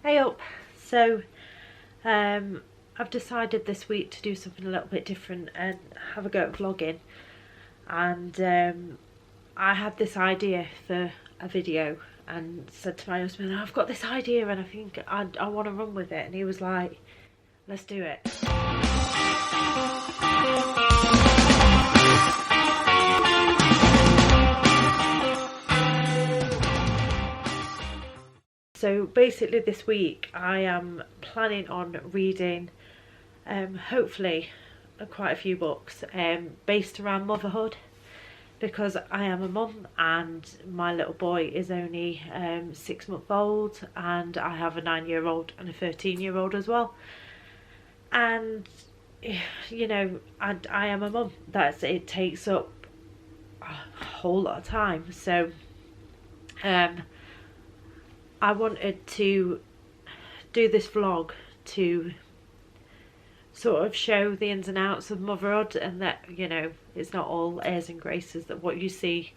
Hey up! So, I've decided this week to do something a little bit different and have a go at vlogging. And I had this idea for a video and said to my husband, I've got this idea and I think I want to run with it. And he was like, let's do it. So basically this week I am planning on reading hopefully quite a few books based around motherhood, because I am a mum and my little boy is only 6 months old, and I have a 9-year-old and a 13-year-old as well. And you know, I am a mum. It takes up a whole lot of time. So I wanted to do this vlog to sort of show the ins and outs of motherhood, and that, you know, it's not all airs and graces, that what you see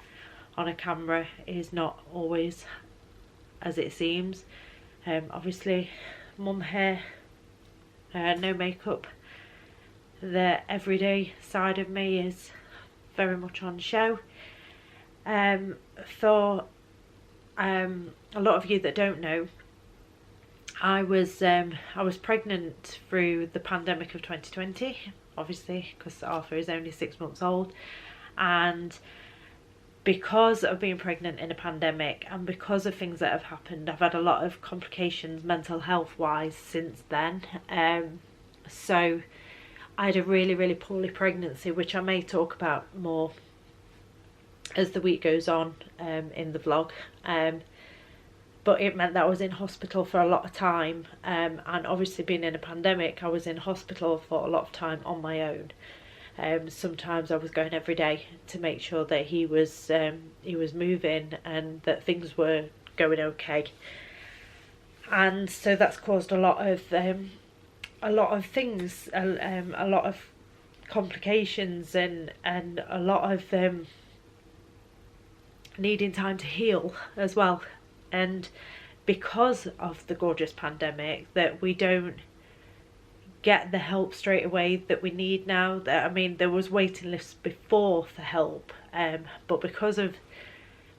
on a camera is not always as it seems. Obviously mum hair, no makeup, the everyday side of me is very much on show. For a lot of you that don't know, I was pregnant through the pandemic of 2020, obviously because Arthur is only 6 months old, and because of being pregnant in a pandemic and because of things that have happened, I've had a lot of complications mental health wise since then. So I had a really poorly pregnancy, which I may talk about more as the week goes on in the vlog. But it meant that I was in hospital for a lot of time, and obviously being in a pandemic, I was in hospital for a lot of time on my own. Sometimes I was going every day to make sure that he was moving and that things were going okay. And so that's caused a lot of things, a lot of complications, and a lot of needing time to heal as well. And because of the gorgeous pandemic, that we don't get the help straight away that we need now. I mean, there was waiting lists before for help, but because of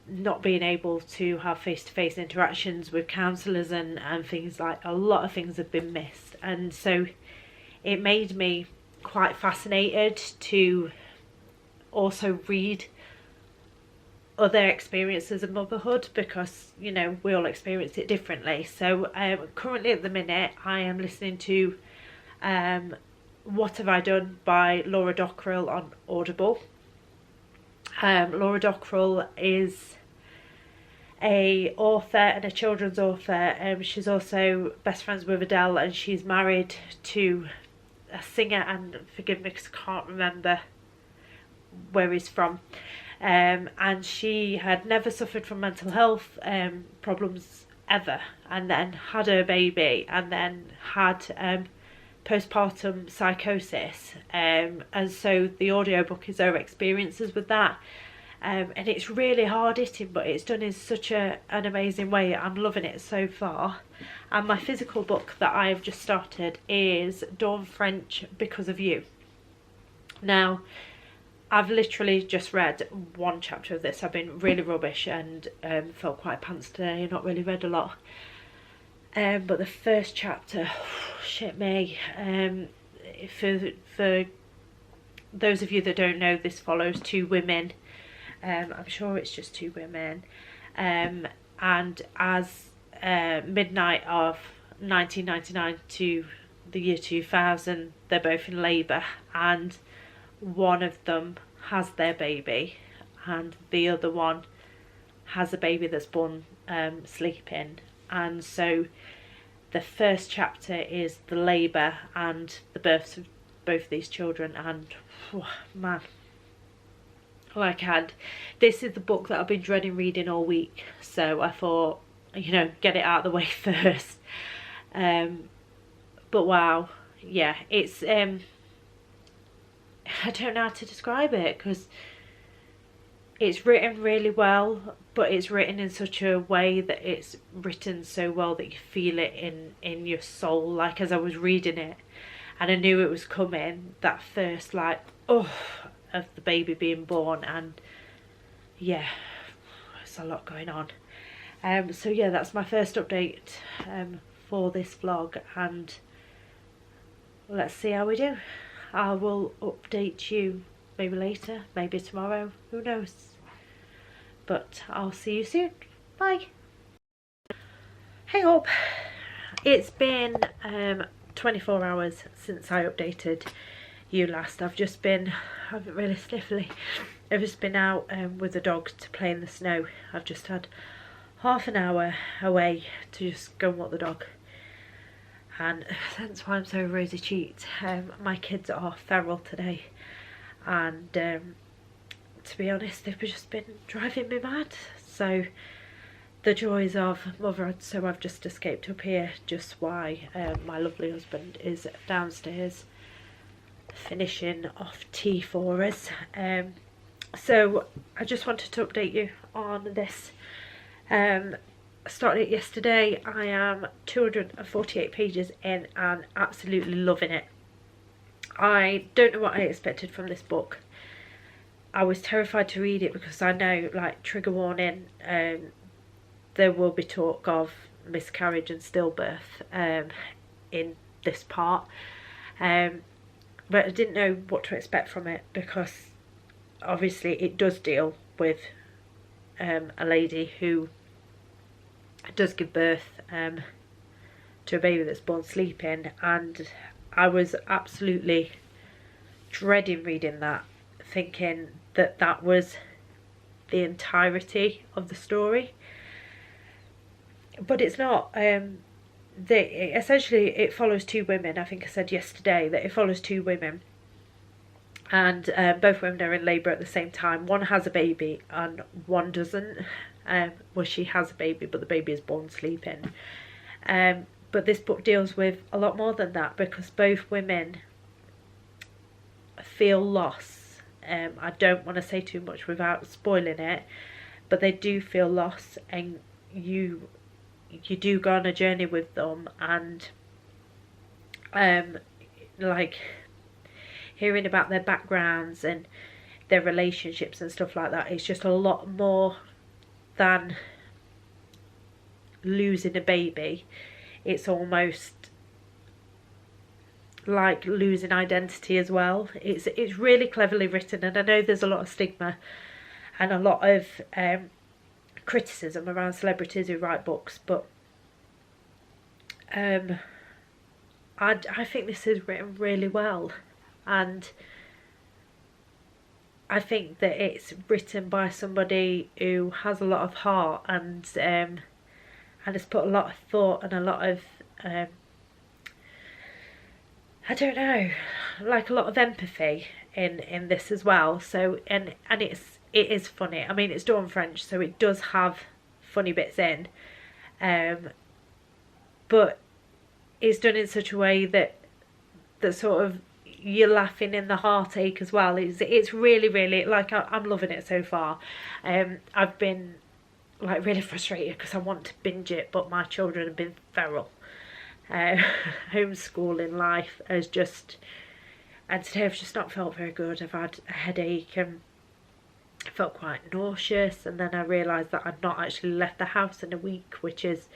not being able to have face-to-face interactions with counsellors and things, like a lot of things have been missed. And so it made me quite fascinated to also read other experiences of motherhood, because, you know, we all experience it differently. So currently at the minute I am listening to What Have I Done by Laura Dockrell on Audible. Laura Dockrell is a author and a children's author. She's also best friends with Adele, and she's married to a singer, and forgive me because I can't remember where he's from. And she had never suffered from mental health problems ever, and then had her baby, and then had postpartum psychosis, and so the audiobook is her experiences with that, and it's really hard hitting, but it's done in such an amazing way. I'm loving it so far. And my physical book that I have just started is Dawn French, Because of You. Now, I've literally just read one chapter of this. I've been really rubbish and felt quite pants today, not really read a lot. But the first chapter, shit me. For those of you that don't know, this follows two women. I'm sure it's just two women. And as midnight of 1999 to the year 2000, they're both in labour, and one of them has their baby and the other one has a baby that's born sleeping. And so the first chapter is the labour and the births of both these children, and man, like, this is the book that I've been dreading reading all week, so I thought, you know, get it out of the way first. But wow, yeah, it's I don't know how to describe it, because it's written really well, but it's written in such a way that it's written so well that you feel it in your soul. Like, as I was reading it and I knew it was coming, that first like oh of the baby being born, and yeah, there's a lot going on. So yeah, that's my first update for this vlog, and let's see how we do. I will update you maybe later, maybe tomorrow, who knows. But I'll see you soon. Bye. Hey up. It's been 24 hours since I updated you last. I've been really sniffly. I've just been out with the dog to play in the snow. I've just had half an hour away to just go and walk the dog, and that's why I'm so rosy cheeked. My kids are feral today, and to be honest, they've just been driving me mad. So the joys of motherhood. So I've just escaped up here just while my lovely husband is downstairs finishing off tea for us. So I just wanted to update you on this. I started it yesterday. I am 248 pages in and absolutely loving it. I don't know what I expected from this book. I was terrified to read it because I know, like, trigger warning, there will be talk of miscarriage and stillbirth in this part, but I didn't know what to expect from it, because obviously it does deal with a lady who does give birth to a baby that's born sleeping, and I was absolutely dreading reading that, thinking that that was the entirety of the story, but it's not. Essentially it follows two women. I think I said yesterday that it follows two women, and both women are in labour at the same time. One has a baby and one doesn't. Well, she has a baby, but the baby is born sleeping. But this book deals with a lot more than that, because both women feel loss. I don't want to say too much without spoiling it, but they do feel lost, and you do go on a journey with them, and like hearing about their backgrounds and their relationships and stuff like that. It's just a lot more than losing a baby. It's almost like losing identity as well. It's really cleverly written, and I know there's a lot of stigma and a lot of criticism around celebrities who write books, but I think this is written really well, and I think that it's written by somebody who has a lot of heart, and has put a lot of thought and a lot of I don't know, like a lot of empathy in this as well. So and it is funny. I mean, it's done in French, so it does have funny bits in, but it's done in such a way that sort of you're laughing in the heartache as well. It's really, really, like, I'm loving it so far. I've been like really frustrated because I want to binge it, but my children have been feral. Homeschooling life has just, and today I've just not felt very good. I've had a headache and I felt quite nauseous, and then I realised that I'd not actually left the house in a week, which is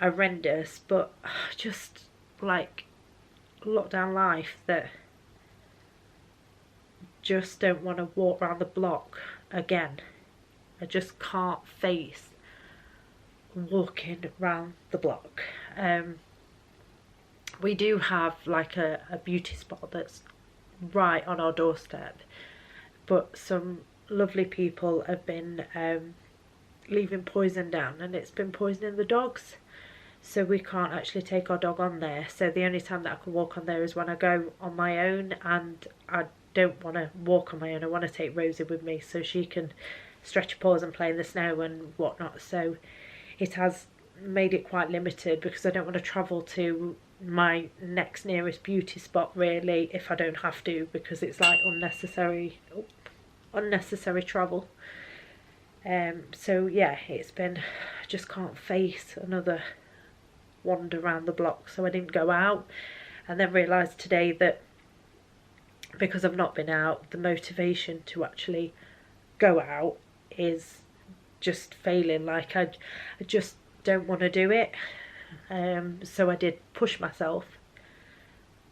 horrendous. But just like lockdown life, that just don't want to walk around the block again. I just can't face walking around the block. We do have like a beauty spot that's right on our doorstep, but some lovely people have been leaving poison down, and it's been poisoning the dogs, so we can't actually take our dog on there. So the only time that I can walk on there is when I go on my own, and I don't want to walk on my own. I want to take Rosie with me so she can stretch her paws and play in the snow and whatnot. So it has made it quite limited, because I don't want to travel to my next nearest beauty spot really if I don't have to, because it's like unnecessary travel. So yeah, it's been, I just can't face another wander around the block, so I didn't go out, and then realised today that because I've not been out, the motivation to actually go out is just failing. Like I just don't want to do it. So I did push myself,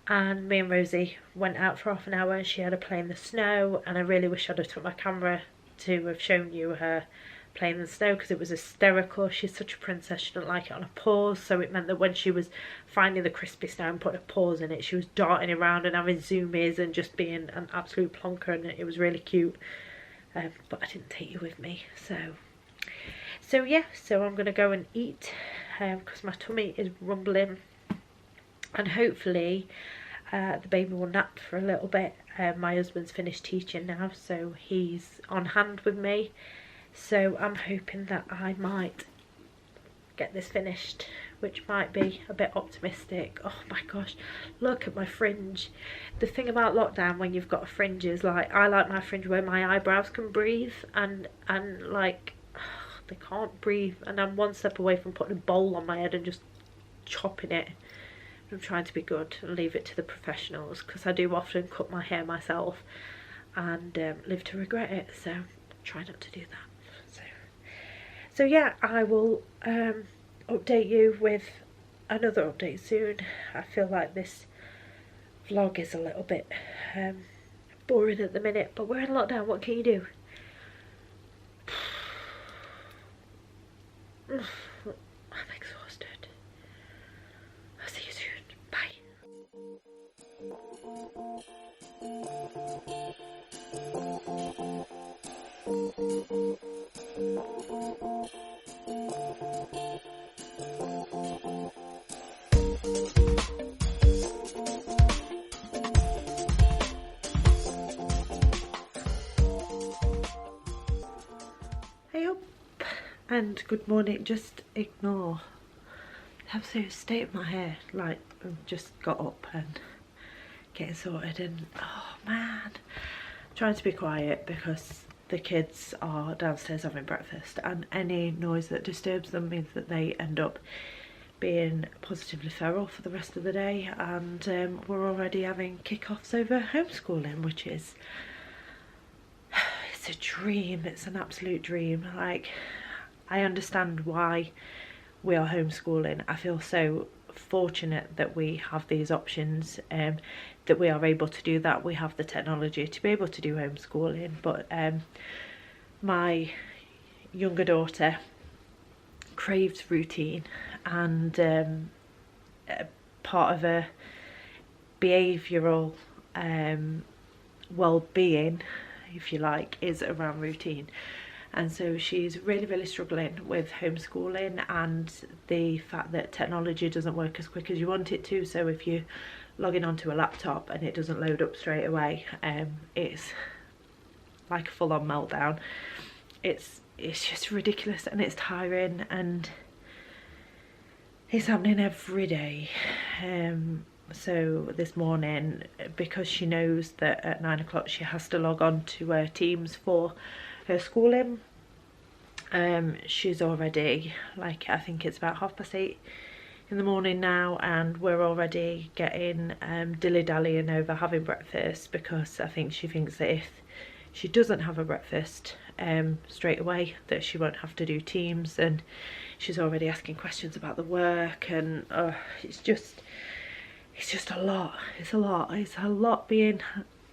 and me and Rosie went out for half an hour. She had a play in the snow, and I really wish I'd have took my camera to have shown you her playing in the snow, because it was hysterical. She's such a princess, she didn't like it on a pause, so it meant that when she was finding the crispy snow and putting a pause in it, she was darting around and having zoom-ins and just being an absolute plonker, and it was really cute. But I didn't take you with me, so yeah, so I'm gonna go and eat because my tummy is rumbling, and hopefully the baby will nap for a little bit. My husband's finished teaching now, so he's on hand with me, so I'm hoping that I might get this finished, which might be a bit optimistic. Oh my gosh, look at my fringe. The thing about lockdown when you've got a fringe is, like, I like my fringe where my eyebrows can breathe, and like they can't breathe, and I'm one step away from putting a bowl on my head and just chopping it. I'm trying to be good and leave it to the professionals, because I do often cut my hair myself and live to regret it, so try not to do that. So yeah, I will update you with another update soon. I feel like this vlog is a little bit boring at the minute, but we're in lockdown, what can you do? I'm exhausted. I'll see you soon. Bye. Hey up and good morning. Just ignore the absolute state of my hair. Like, I've just got up and getting sorted, and oh man, I'm trying to be quiet because the kids are downstairs having breakfast, and any noise that disturbs them means that they end up being positively feral for the rest of the day. And we're already having kick-offs over homeschooling, which is, it's a dream. It's an absolute dream. Like, I understand why we are homeschooling. I feel so fortunate that we have these options, that we are able to do that. We have the technology to be able to do homeschooling, but my younger daughter craves routine, and part of her behavioural well-being, if you like, is around routine. And so she's really struggling with homeschooling, and the fact that technology doesn't work as quick as you want it to. So if you log in onto a laptop and it doesn't load up straight away, it's like a full-on meltdown. It's just ridiculous, and it's tiring, and it's happening every day. So this morning, because she knows that at 9 o'clock she has to log on to her Teams for her schooling, she's already, like, I think it's about 8:30 in the morning now, and we're already getting dilly-dallying over having breakfast, because I think she thinks that if she doesn't have a breakfast straight away, that she won't have to do Teams, and she's already asking questions about the work, and it's just a lot. It's a lot being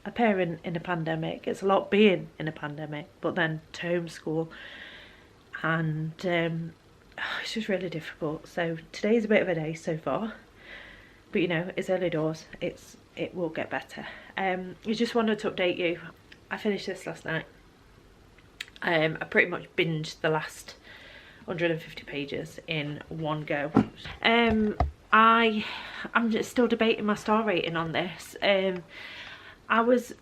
a parent in a pandemic. It's a lot being in a pandemic, but then to homeschool, and it's just really difficult. So today's a bit of a day so far, but you know, it's early doors. It will get better. I just wanted to update you. I finished this last night. I pretty much binged the last 150 pages in one go. I'm just still debating my star rating on this. I was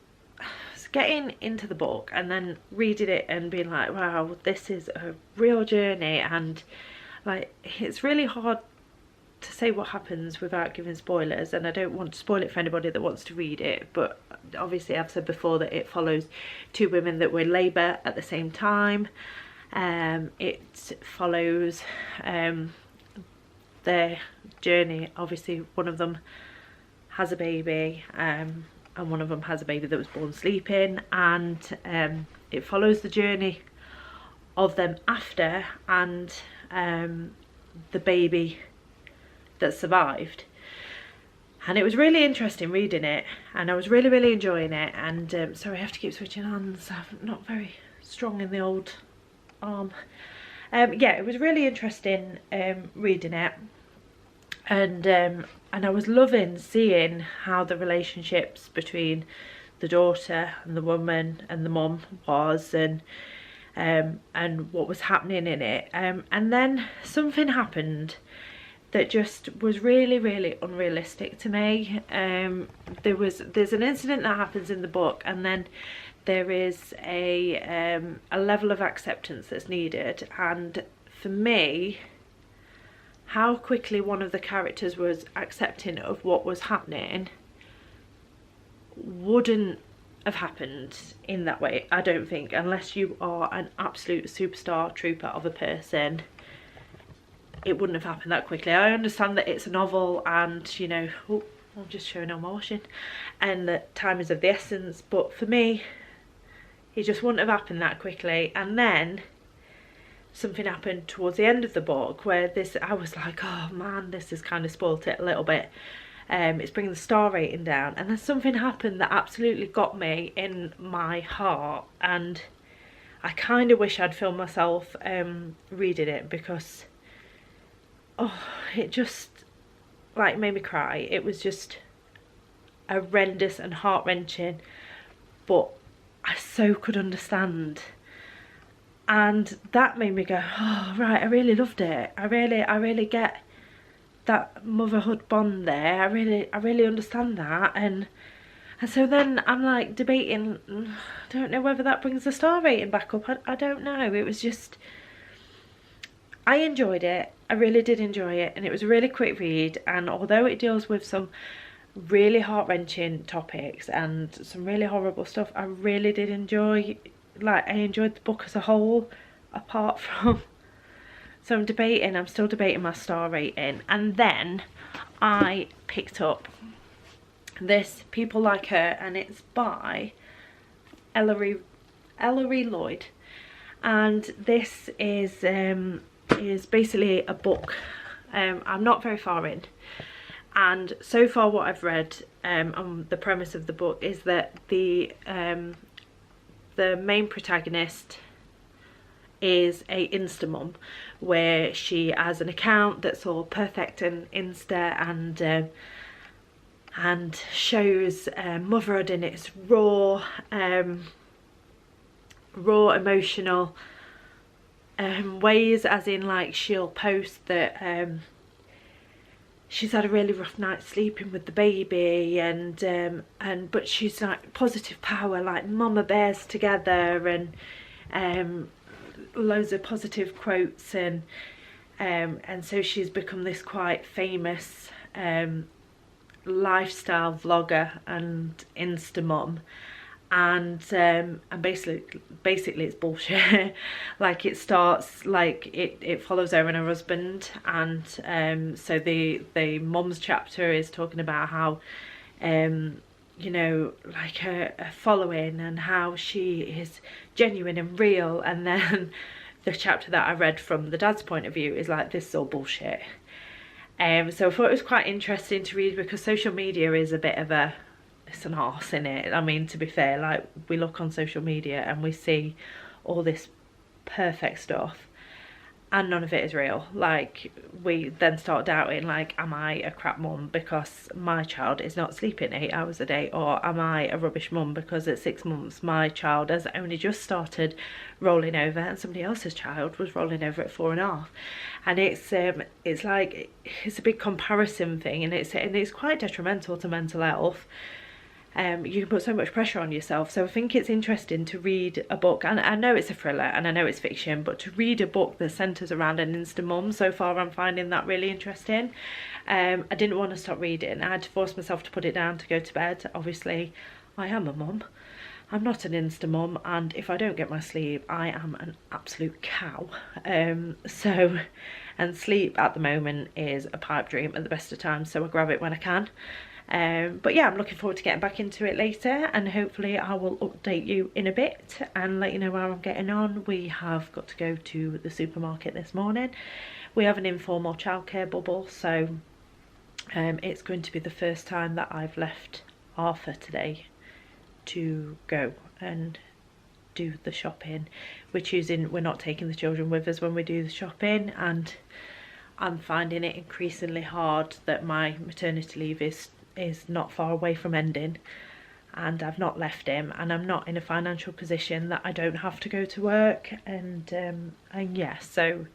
getting into the book and then reading it and being like, wow, this is a real journey, and like, it's really hard to say what happens without giving spoilers, and I don't want to spoil it for anybody that wants to read it, but obviously I've said before that it follows two women that were in labour at the same time. It follows their journey. Obviously one of them has a baby, and one of them has a baby that was born sleeping, and it follows the journey of them after, and the baby that survived. And it was really interesting reading it, and I was really enjoying it. And sorry, I have to keep switching hands, I'm not very strong in the old arm. Yeah, it was really interesting reading it, and I was loving seeing how the relationships between the daughter and the woman and the mum was, and what was happening in it. And then something happened that just was really unrealistic to me. There's an incident that happens in the book, and then there is a level of acceptance that's needed. And for me, how quickly one of the characters was accepting of what was happening wouldn't have happened in that way, I don't think, unless you are an absolute superstar trooper of a person. It wouldn't have happened that quickly. I understand that it's a novel, and you know, oh, I'm just showing all my washing, and that time is of the essence, but for me it just wouldn't have happened that quickly. And then something happened towards the end of the book where this, I was like, oh man, this has kind of spoilt it a little bit. It's bringing the star rating down, and then something happened that absolutely got me in my heart, and I kind of wish I'd filmed myself reading it, because oh, it just like made me cry. It was just horrendous and heart-wrenching, but I so could understand, and that made me go, oh right, I really loved it. I really get that motherhood bond there. I really understand that. And so then I'm like debating, I don't know whether that brings the star rating back up. I don't know. It was just, I enjoyed it. I really did enjoy it, and it was a really quick read. And although it deals with some really heart-wrenching topics and some really horrible stuff, I really did enjoy, like, I enjoyed the book as a whole, apart from, so I'm still debating my star rating. And then I picked up this People Like Her, and it's by Ellery Lloyd, and this is basically a book. I'm not very far in, and so far what I've read on the premise of the book is that the main protagonist is a Insta mum, where she has an account that's all perfect and Insta, and shows motherhood in its raw emotional ways, as in like she'll post that she's had a really rough night sleeping with the baby, and but she's like positive power, like mama bears together, and loads of positive quotes, and so she's become this quite famous lifestyle vlogger and Insta mum, and basically it's bullshit. Like, it starts like it follows her and her husband, and so the mum's chapter is talking about how you know, like her following and how she is genuine and real, and then the chapter that I read from the dad's point of view is like, this is all bullshit. So I thought it was quite interesting to read, because social media is a bit of a, it's an arse, in it. I mean, to be fair, like, we look on social media and we see all this perfect stuff, and none of it is real. Like, we then start doubting, like, am I a crap mum because my child is not sleeping 8 hours a day, or am I a rubbish mum because at 6 months my child has only just started rolling over and somebody else's child was rolling over at 4.5. And it's like, it's a big comparison thing, and it's quite detrimental to mental health. you can put so much pressure on yourself. So I think it's interesting to read a book, and I know it's a thriller and I know it's fiction, but to read a book that centres around an Insta mum, so far I'm finding that really interesting. I didn't want to stop reading. I had to force myself to put it down to go to bed. Obviously I am a mum, I'm not an Insta mum, and if I don't get my sleep I am an absolute cow. And sleep at the moment is a pipe dream at the best of times, so I grab it when I can. But yeah, I'm looking forward to getting back into it later, and hopefully I will update you in a bit and let you know how I'm getting on. We have got to go to the supermarket this morning. We have an informal childcare bubble, so it's going to be the first time that I've left Arthur today to go and do the shopping. We're not taking the children with us when we do the shopping, and I'm finding it increasingly hard that my maternity leave is not far away from ending, and I've not left him, and I'm not in a financial position that I don't have to go to work, and yeah, so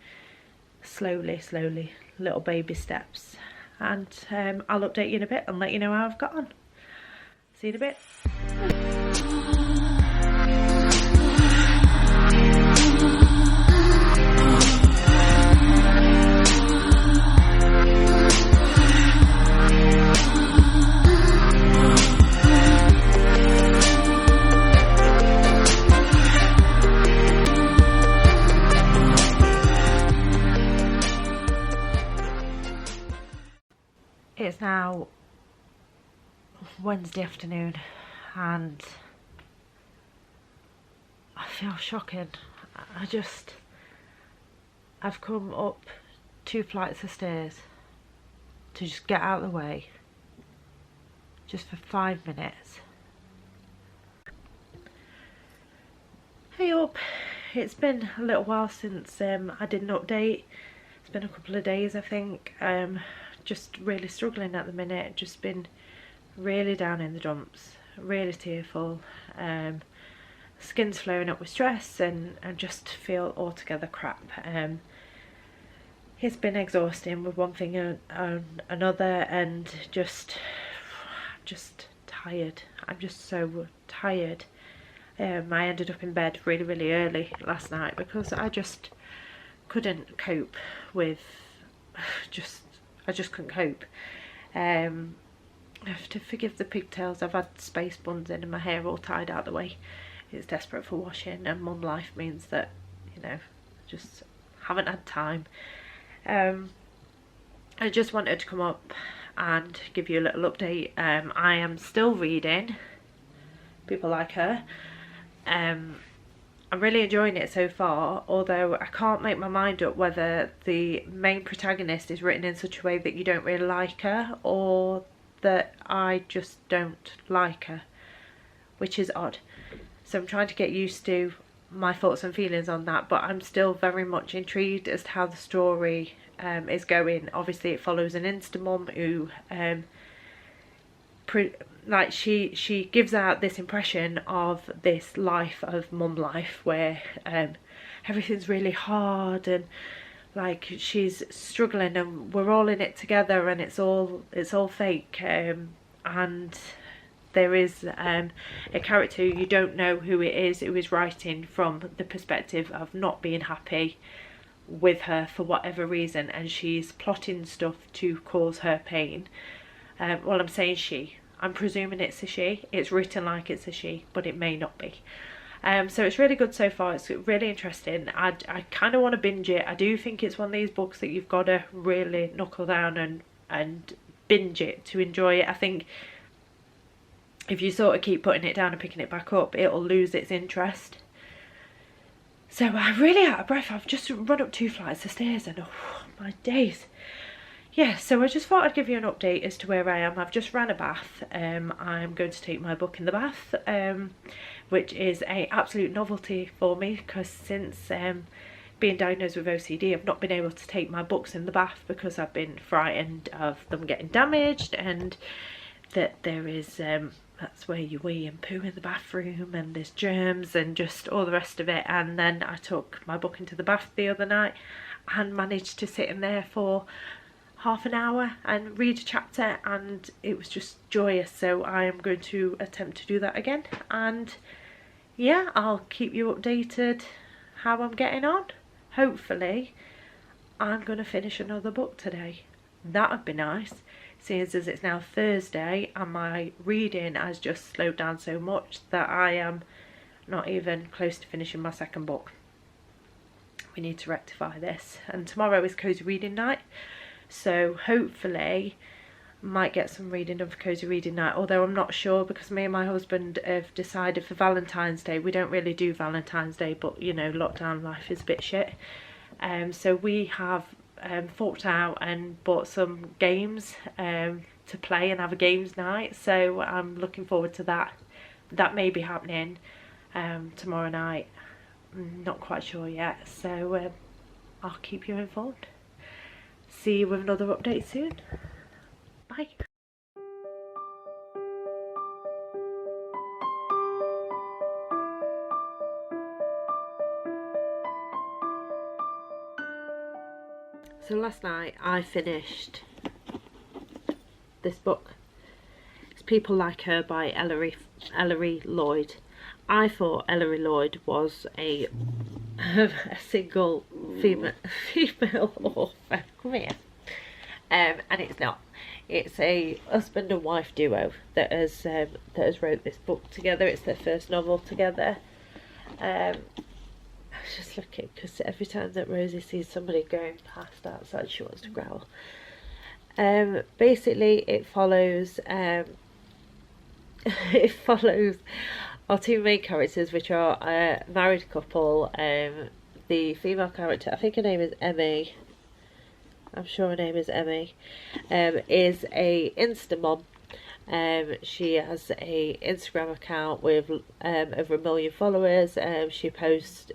slowly, little baby steps, and I'll update you in a bit and let you know how I've got on. See you in a bit. It's now Wednesday afternoon and I feel shocking. I've come up 2 flights of stairs to just get out of the way just for 5 minutes. Hey up, it's been a little while since I did an update. It's been a couple of days I think. Just really struggling at the minute, just been really down in the dumps, really tearful, skin's flaring up with stress, and just feel altogether crap. It's been exhausting with one thing and another, and just tired. I'm just so tired. I ended up in bed really early last night because I just couldn't cope with I just couldn't cope. I have to forgive the pigtails. I've had space buns in and my hair all tied out the way. It's desperate for washing, and mum life means that, you know, just haven't had time. I just wanted to come up and give you a little update. I am still reading People Like Her. I'm really enjoying it so far, although I can't make my mind up whether the main protagonist is written in such a way that you don't really like her, or that I just don't like her, which is odd. So I'm trying to get used to my thoughts and feelings on that, but I'm still very much intrigued as to how the story is going. Obviously it follows an Insta mum who she gives out this impression of this life of mum life where everything's really hard and like she's struggling and we're all in it together and it's all fake, and there is a character you don't know who it is who is writing from the perspective of not being happy with her for whatever reason, and she's plotting stuff to cause her pain. Well, I'm saying she, I'm presuming it's a she. It's written like it's a she, but it may not be. So it's really good so far. It's really interesting. I kind of want to binge it. I do think it's one of these books that you've got to really knuckle down and binge it to enjoy it. I think if you sort of keep putting it down and picking it back up, it'll lose its interest. So I'm really out of breath. I've just run up 2 flights of stairs and oh my days. Yeah, so I just thought I'd give you an update as to where I am. I've just ran a bath. I'm going to take my book in the bath, which is an absolute novelty for me because since being diagnosed with OCD, I've not been able to take my books in the bath because I've been frightened of them getting damaged, and that there is that's where you wee and poo in the bathroom and there's germs and just all the rest of it. And then I took my book into the bath the other night and managed to sit in there for half an hour and read a chapter, and it was just joyous. So I am going to attempt to do that again, and yeah, I'll keep you updated how I'm getting on. Hopefully I'm going to finish another book today. That would be nice, seeing as it's now Thursday and my reading has just slowed down so much that I am not even close to finishing my second book. We need to rectify this, and tomorrow is cozy reading night, so hopefully I might get some reading done for cozy reading night, although I'm not sure, because me and my husband have decided for Valentine's Day, we don't really do Valentine's Day, but you know, lockdown life is a bit shit, so we have forked out and bought some games to play and have a games night, so I'm looking forward to that. That may be happening tomorrow night. Not quite sure yet, so I'll keep you informed. See you with another update soon. Bye. So last night I finished this book. It's People Like Her by Ellery Lloyd. I thought Ellery Lloyd was a single female author. Come here. And it's not. It's a husband and wife duo that has wrote this book together. It's their first novel together. I was just looking, because every time that Rosie sees somebody going past outside, she wants to growl. Basically, it follows our two main characters, which are a married couple. The female character, I think her name is Emmy, I'm sure her name is Emmy, is a Insta mom. She has a Instagram account with over 1 million followers. She posts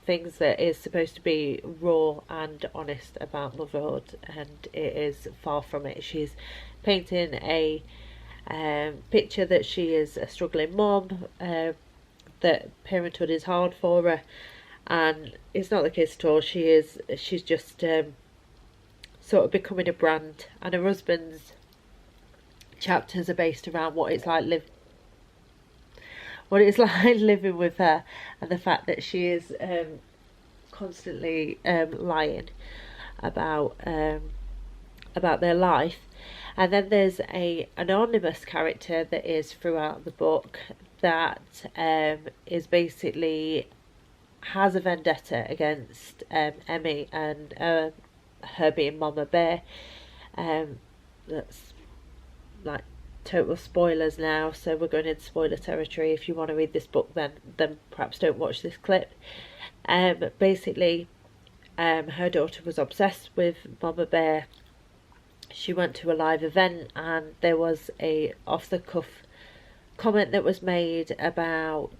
things that is supposed to be raw and honest about motherhood, and it is far from it. She's painting a picture that she is a struggling mom, that parenthood is hard for her, and it's not the case at all. She's just sort of becoming a brand, and her husband's chapters are based around what it's like living with her, and the fact that she is constantly lying about their life. And then there's an anonymous character that is throughout the book that is basically has a vendetta against Emmy and her being Mama Bear. That's like total spoilers now, so we're going into spoiler territory. If you want to read this book, then perhaps don't watch this clip. But basically, her daughter was obsessed with Mama Bear. She went to a live event, and there was a off-the-cuff comment that was made about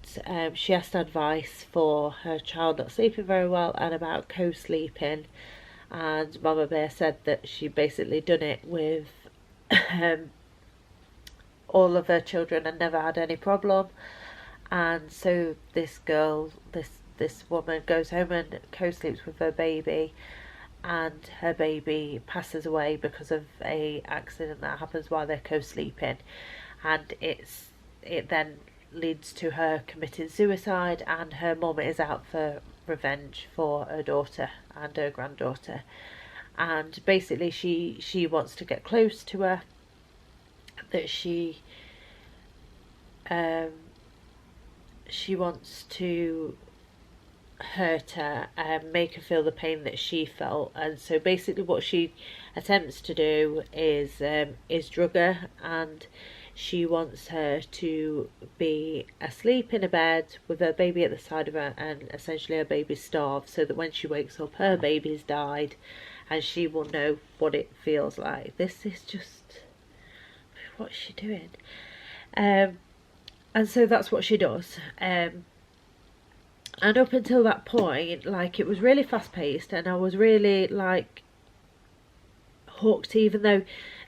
she asked advice for her child not sleeping very well and about co-sleeping, and Mama Bear said that she basically done it with all of her children and never had any problem. And so this girl, this woman goes home and co-sleeps with her baby, and her baby passes away because of a accident that happens while they're co-sleeping, and it then leads to her committing suicide, and her mum is out for revenge for her daughter and her granddaughter, and basically she wants to get close to her, that she wants to hurt her and make her feel the pain that she felt. And so basically what she attempts to do is drug her, and she wants her to be asleep in a bed with her baby at the side of her, and essentially her baby's starved, so that when she wakes up her baby's died and she will know what it feels like. This is just, what's she doing? And so that's what she does. And up until that point, like, it was really fast paced, and I was really like hooked, even though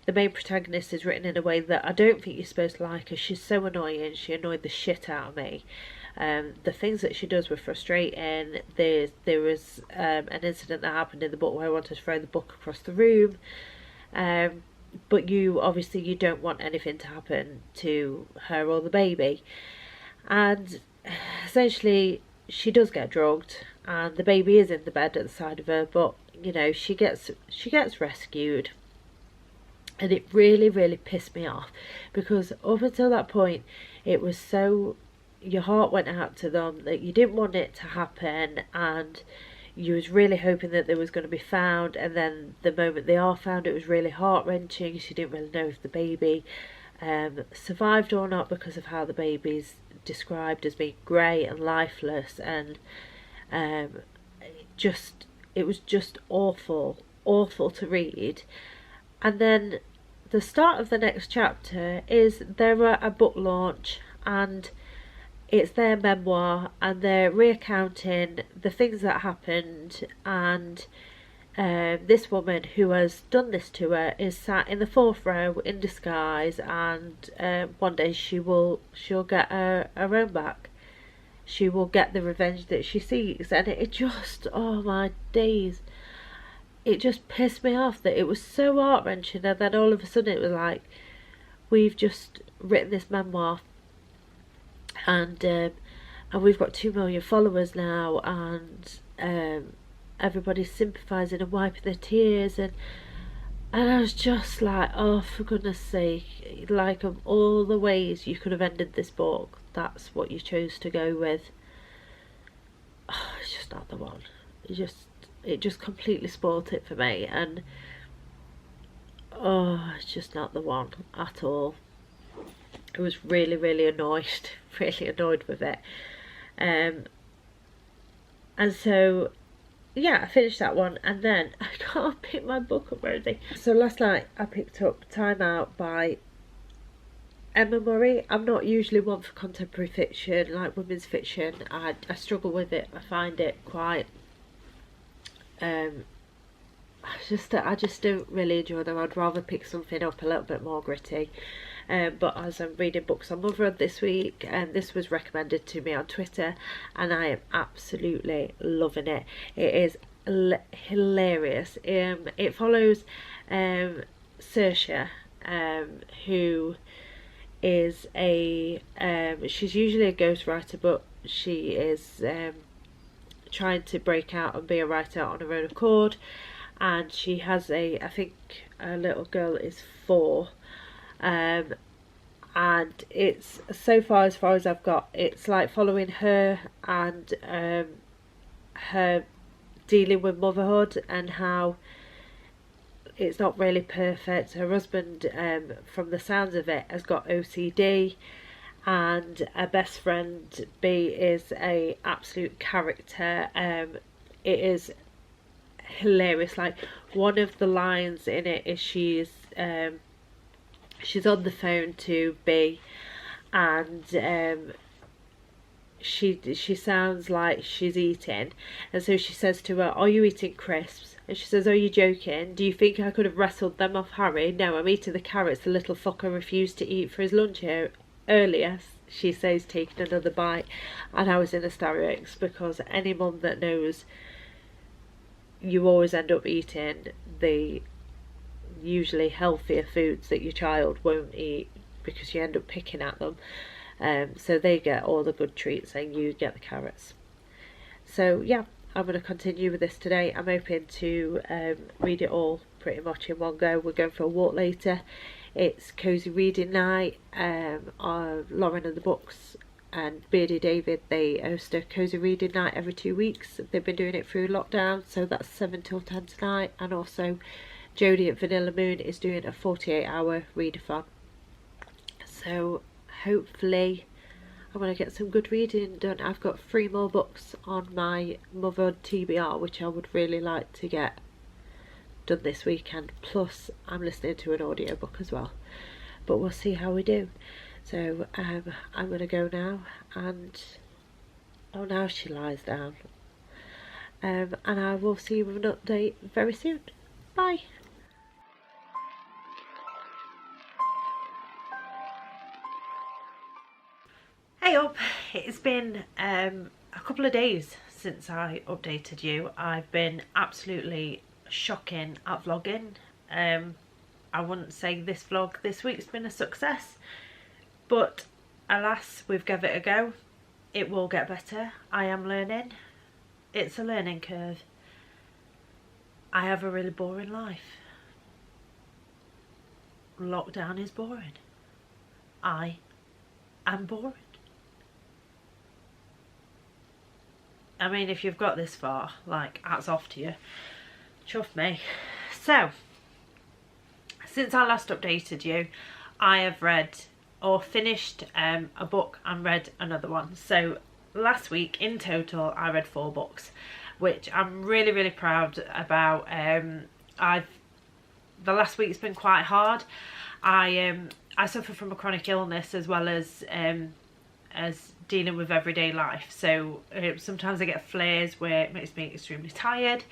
the main protagonist is written in a way that I don't think you're supposed to like her. She's so annoying. She annoyed the shit out of me. The things that she does were frustrating. There was an incident that happened in the book where I wanted to throw the book across the room. But you obviously you don't want anything to happen to her or the baby. And essentially she does get drugged, and the baby is in the bed at the side of her, but you know, she gets rescued. And it really, really pissed me off, because up until that point it was so, your heart went out to them, that you didn't want it to happen, and you was really hoping that they was going to be found. And then the moment they are found, it was really heart-wrenching. She didn't really know if the baby survived or not, because of how the baby's described as being grey and lifeless. And it was just awful to read. And then the start of the next chapter is they're at a book launch, and it's their memoir, and they're recounting the things that happened. And this woman who has done this to her is sat in the fourth row in disguise, and one day she'll get her own back. She will get the revenge that she seeks. And it just, oh my days, it just pissed me off that it was so heart-wrenching, and then all of a sudden it was like, we've just written this memoir, and we've got 2 million followers now, and everybody's sympathising and wiping their tears, and I was just like, oh, for goodness sake, like, of all the ways you could have ended this book, that's what you chose to go with. Oh, it's just not the one. It just completely spoilt it for me, and oh, it's just not the one at all. I was really, really annoyed, really annoyed with it. And so, yeah, I finished that one, and then I can't pick my book up, Rosie. So last night I picked up Time Out by Emma Murray. I'm not usually one for contemporary fiction, like women's fiction. I struggle with it. I find it quite I just don't really enjoy them. I'd rather pick something up a little bit more gritty. But as I'm reading books on Motherhood this week, and this was recommended to me on Twitter, and I am absolutely loving it. It is hilarious. It follows Saoirse, who is she's usually a ghostwriter, but she is trying to break out and be a writer on her own accord. And she has I think a little girl is 4, and it's, so far as I've got, it's like following her and her dealing with motherhood, and how it's not really perfect. Her husband, from the sounds of it, has got OCD, and her best friend B is a absolute character. It is hilarious. Like, one of the lines in it is she's on the phone to B, and she sounds like she's eating, and so she says to her, "Are you eating crisps?" And she says, "Are you joking? Do you think I could have wrestled them off Harry? No, I'm eating the carrots the little fucker refused to eat for his lunch here earlier," she says, taking another bite. And I was in hysterics, because any mum that knows, you always end up eating the usually healthier foods that your child won't eat, because you end up picking at them. So they get all the good treats and you get the carrots. So yeah, I'm going to continue with this today. I'm hoping to read it all pretty much in one go. We're going for a walk later. It's cozy reading night. Lauren and the Books and Beardy David, they host a cozy reading night every 2 weeks. They've been doing it through lockdown, so that's 7 till 10 tonight. And also Jodie at Vanilla Moon is doing a 48-hour readathon. So hopefully I'm going to get some good reading done. I've got 3 more books on my Motherhood TBR, which I would really like to get done this weekend. Plus I'm listening to an audiobook as well, but we'll see how we do. So I'm going to go now, and oh, now she lies down, and I will see you with an update very soon. Bye. Hey up, it's been a couple of days since I updated you. I've been absolutely shocking at vlogging. I wouldn't say this vlog this week's been a success, but alas, we've given it a go. It will get better. I am learning. It's a learning curve. I have a really boring life. Lockdown is boring. I am boring. I mean, if you've got this far, like, hats off to you. Chuff me. So, since I last updated you, I have read or finished a book and read another one. So last week in total I read 4 books, which I'm really proud about. The last week's been quite hard. I suffer from a chronic illness as well as dealing with everyday life, so sometimes I get flares where it makes me extremely tired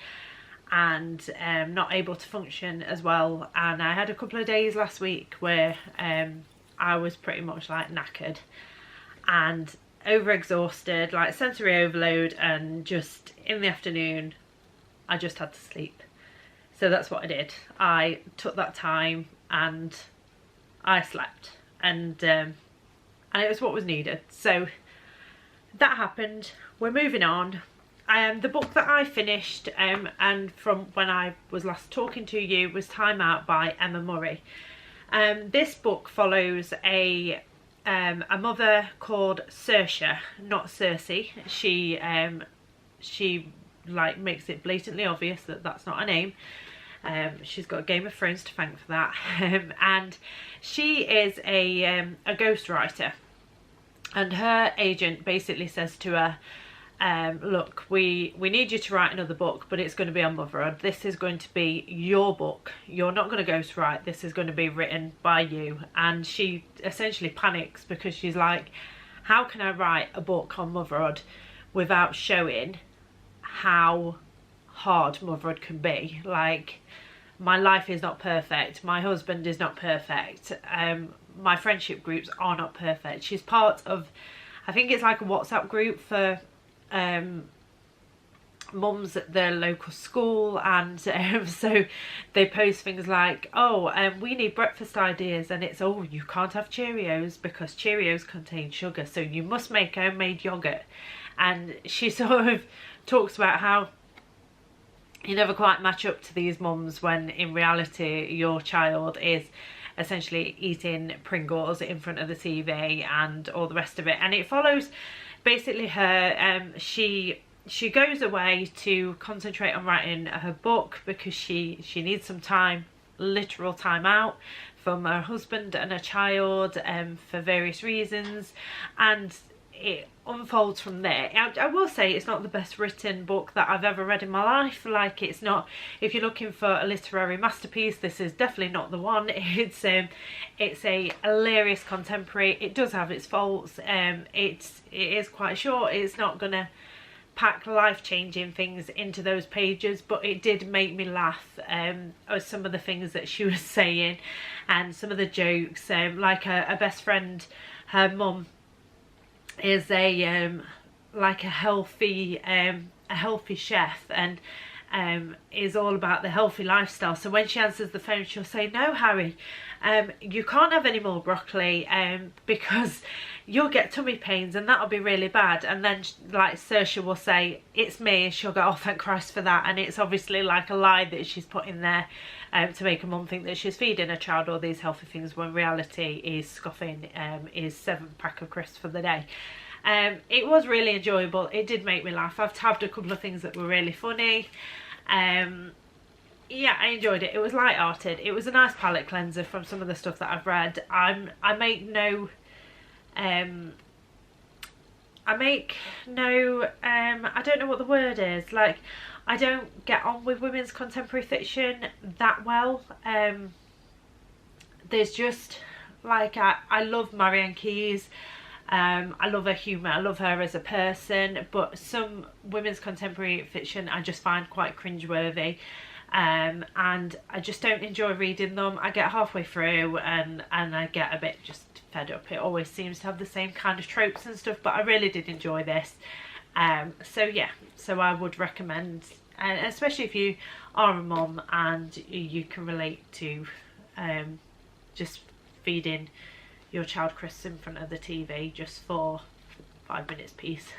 and not able to function as well. And I had a couple of days last week where I was pretty much like knackered and overexhausted, like sensory overload, and just in the afternoon I just had to sleep. So that's what I did. I took that time and I slept, and it was what was needed. So that happened. We're moving on. The book that I finished and from when I was last talking to you was Time Out by Emma Murray. This book follows a mother called Saoirse, not Cersei. She like makes it blatantly obvious that that's not her name. She's got Game of Thrones to thank for that. And she is a ghostwriter, and her agent basically says to her, look, we need you to write another book, but it's going to be on motherhood. This is going to be your book. You're not going to ghostwrite. This is going to be written by you. And she essentially panics because she's like, how can I write a book on motherhood without showing how hard motherhood can be? Like, my life is not perfect. My husband is not perfect. My friendship groups are not perfect. She's part of, I think it's like a WhatsApp group for mums at their local school, and so they post things like, oh, we need breakfast ideas, and it's, oh, you can't have Cheerios because Cheerios contain sugar, so you must make homemade yogurt. And she sort of talks about how you never quite match up to these mums when in reality your child is essentially eating Pringles in front of the TV and all the rest of it. And it follows basically her, she goes away to concentrate on writing her book because she needs some time, literal time out from her husband and her child for various reasons, and it unfolds from there. I will say it's not the best written book that I've ever read in my life. Like, it's not, if you're looking for a literary masterpiece, this is definitely not the one. It's a hilarious contemporary. It does have its faults. It is quite short. It's not gonna pack life-changing things into those pages, but it did make me laugh at some of the things that she was saying and some of the jokes. Like a best friend, her mum is like a healthy chef, and is all about the healthy lifestyle. So when she answers the phone, she'll say, no, Harry, you can't have any more broccoli because you'll get tummy pains and that'll be really bad. And then like Saoirse will say, it's me, and she'll go, oh, thank Christ for that. And it's obviously like a lie that she's put in there to make a mum think that she's feeding her child all these healthy things, when reality is scoffing is 7-pack of crisps for the day. It was really enjoyable. It did make me laugh. I've tabbed a couple of things that were really funny. Yeah, I enjoyed it. It was light-hearted. It was a nice palate cleanser from some of the stuff that I've read. I make no I don't know what the word is, like, I don't get on with women's contemporary fiction that well. There's just, like, I love Marianne Keyes. I love her humour, I love her as a person, but some women's contemporary fiction I just find quite cringeworthy, and I just don't enjoy reading them. I get halfway through and I get a bit just fed up. It always seems to have the same kind of tropes and stuff, but I really did enjoy this. So yeah, so I would recommend, and especially if you are a mum and you can relate to just feeding your child crisps in front of the TV just for 5 minutes piece.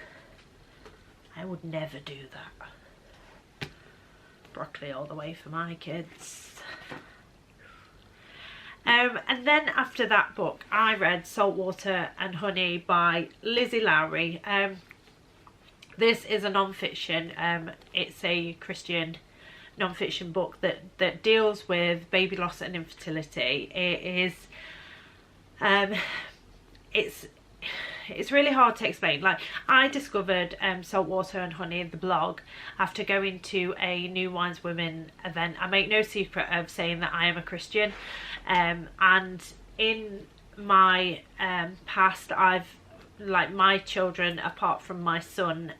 I would never do that. Broccoli all the way for my kids. And then after that book, I read Saltwater and Honey by Lizzie Lowry. This is a non-fiction. It's a Christian non-fiction book that deals with baby loss and infertility. It is it's really hard to explain. Like, I discovered Saltwater and Honey, the blog, after going to a New Wines Women event. I make no secret of saying that I am a Christian, and in my past, my children, apart from my son,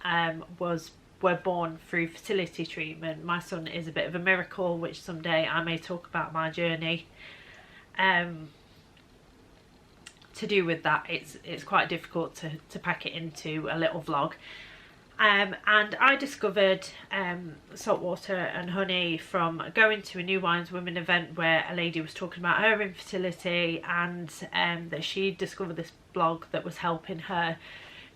were born through fertility treatment. My son is a bit of a miracle, which someday I may talk about my journey. To do with that, it's quite difficult to pack it into a little vlog. And I discovered Saltwater and Honey from going to a New Wines Women event where a lady was talking about her infertility, and that she discovered this blog that was helping her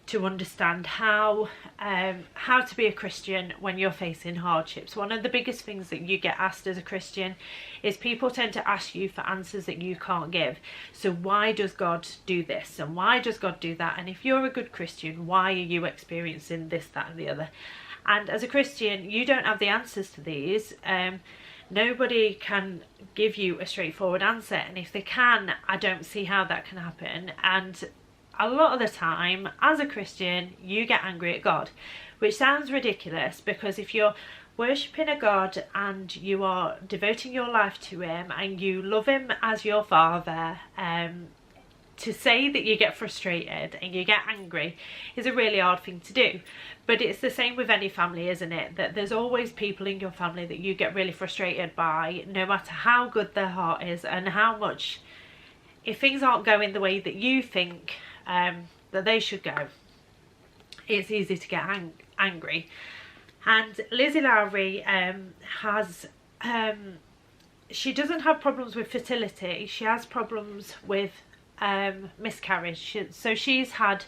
to understand how to be a Christian when you're facing hardships. One of the biggest things that you get asked as a Christian is people tend to ask you for answers that you can't give. So why does God do this? And why does God do that? And if you're a good Christian, why are you experiencing this, that and the other? And as a Christian, you don't have the answers to these. Nobody can give you a straightforward answer. And if they can, I don't see how that can happen. And a lot of the time, as a Christian, you get angry at God, which sounds ridiculous, because if you're worshipping a God and you are devoting your life to him and you love him as your father, to say that you get frustrated and you get angry is a really hard thing to do. But it's the same with any family, isn't it? That there's always people in your family that you get really frustrated by, no matter how good their heart is and how much, if things aren't going the way that you think that they should go, it's easy to get angry. And Lizzie Lowry she doesn't have problems with fertility, she has problems with miscarriage. So she's had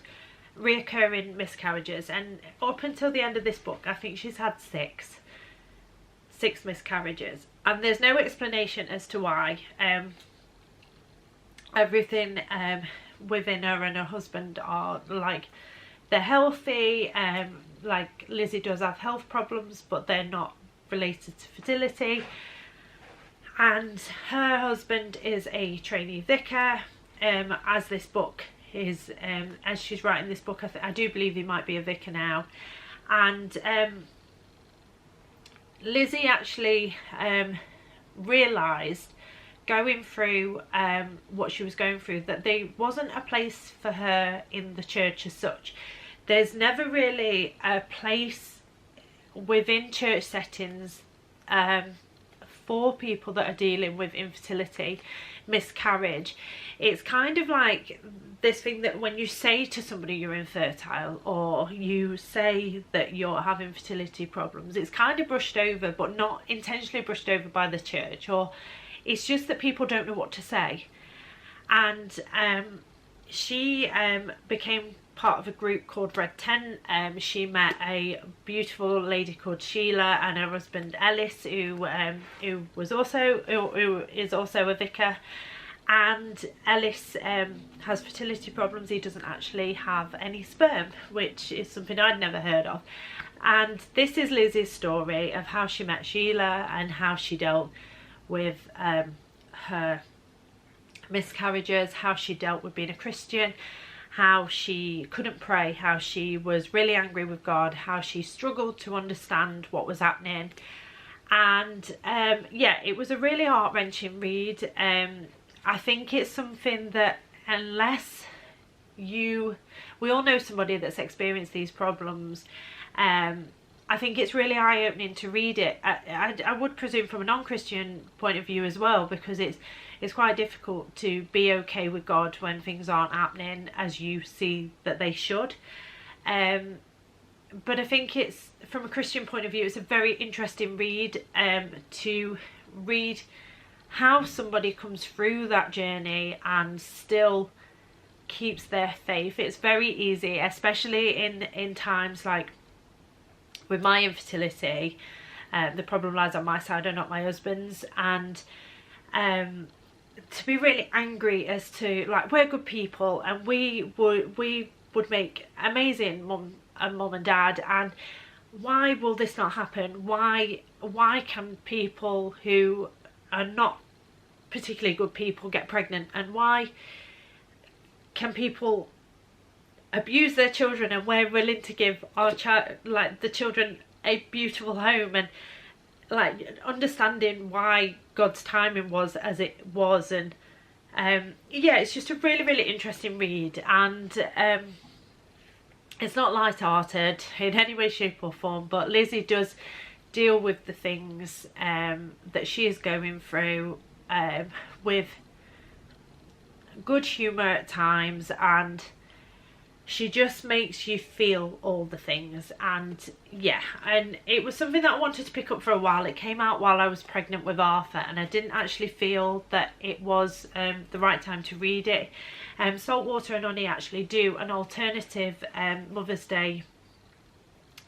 reoccurring miscarriages, and up until the end of this book I think she's had six miscarriages, and there's no explanation as to why. Everything within her and her husband are like, they're healthy. Like, Lizzie does have health problems, but they're not related to fertility. And her husband is a trainee vicar. As this book is, as she's writing this book, I do believe he might be a vicar now. And Lizzie actually realised, going through what she was going through, that there wasn't a place for her in the church as such. There's never really a place within church settings for people that are dealing with infertility, miscarriage. It's kind of like this thing that when you say to somebody you're infertile, or you say that you're having fertility problems, it's kind of brushed over, but not intentionally brushed over by the church, or it's just that people don't know what to say. And she became part of a group called Red Tent. She met a beautiful lady called Sheila and her husband Ellis, who is also a vicar. And Ellis has fertility problems. He doesn't actually have any sperm, which is something I'd never heard of. And this is Lizzie's story of how she met Sheila and how she dealt with her miscarriages, how she dealt with being a Christian, how she couldn't pray, how she was really angry with God, how she struggled to understand what was happening. And yeah, it was a really heart-wrenching read. I think it's something that, unless we all know somebody that's experienced these problems, I think it's really eye-opening to read it. I would presume from a non-Christian point of view as well, because it's quite difficult to be okay with God when things aren't happening as you see that they should. But I think it's, from a Christian point of view, it's a very interesting read, to read how somebody comes through that journey and still keeps their faith. It's very easy, especially in times like with my infertility. The problem lies on my side and not my husband's, and to be really angry as to, like, we're good people and we would make amazing mum and dad, and why will this not happen? Why can people who are not particularly good people get pregnant, and why can people abuse their children, and we're willing to give our child, like, the children, a beautiful home, and like understanding why God's timing was as it was. And yeah, it's just a really interesting read, and it's not light-hearted in any way, shape or form, but Lizzie does deal with the things that she is going through with good humour at times, and she just makes you feel all the things. And yeah, and it was something that I wanted to pick up for a while. It came out while I was pregnant with Arthur, and I didn't actually feel that it was the right time to read it. Saltwater and Honey actually do an alternative Mother's Day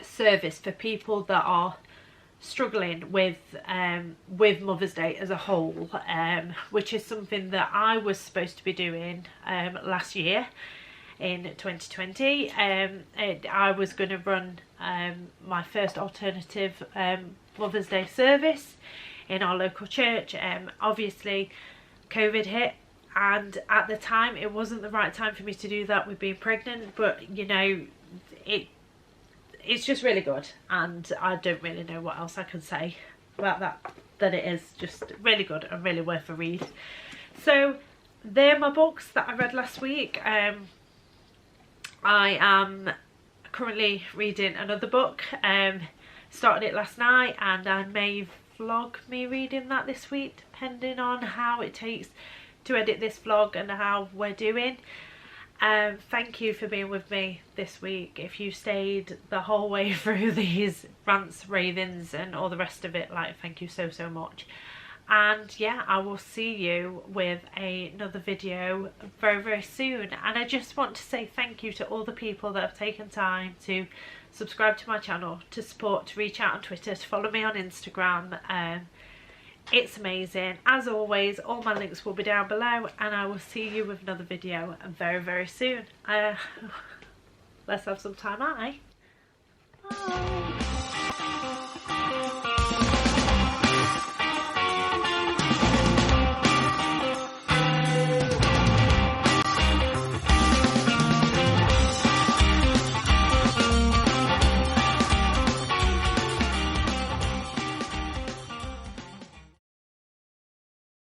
service for people that are struggling with Mother's Day as a whole, which is something that I was supposed to be doing last year in 2020. I was going to run my first alternative Mother's Day service in our local church. Obviously COVID hit, and at the time it wasn't the right time for me to do that with being pregnant, but you know, it's just really good, and I don't really know what else I can say about that it is just really good and really worth a read. So they're my books that I read last week. I am currently reading another book, started it last night, and I may vlog me reading that this week, depending on how it takes to edit this vlog and how we're doing. Thank you for being with me this week. If you stayed the whole way through these rants, ravings and all the rest of it, like, thank you so much. And yeah, I will see you with another video very soon. And I just want to say thank you to all the people that have taken time to subscribe to my channel, to support, to reach out on Twitter, to follow me on Instagram. It's amazing. As always, all my links will be down below, and I will see you with another video very soon. Let's have some time, aren't I? Bye.